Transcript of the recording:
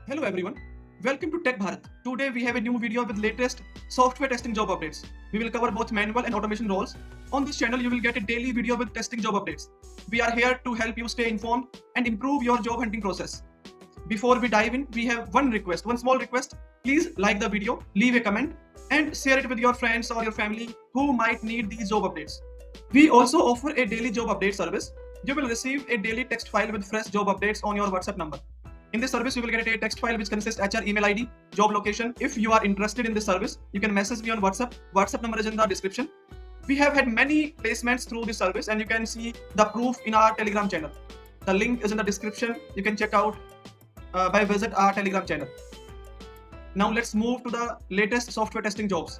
Hello everyone, welcome to Tech Bharat. Today we have a new video with latest software testing job updates. We will cover both manual and automation roles. On this channel you will get a daily video with testing job updates. We are here to help you stay informed and improve your job hunting process. Before we dive in, we have one small request. Please like the video, leave a comment and share it with your friends or your family who might need these job updates. We also offer a daily job update service. You will receive a daily text file with fresh job updates on your WhatsApp number. In this service, you will get a text file which consists HR email ID, job location. If you are interested in this service, you can message me on WhatsApp. WhatsApp number is in the description. We have had many placements through this service and you can see the proof in our Telegram channel. The link is in the description. You can check out by visit our Telegram channel. Now let's move to the latest software testing jobs.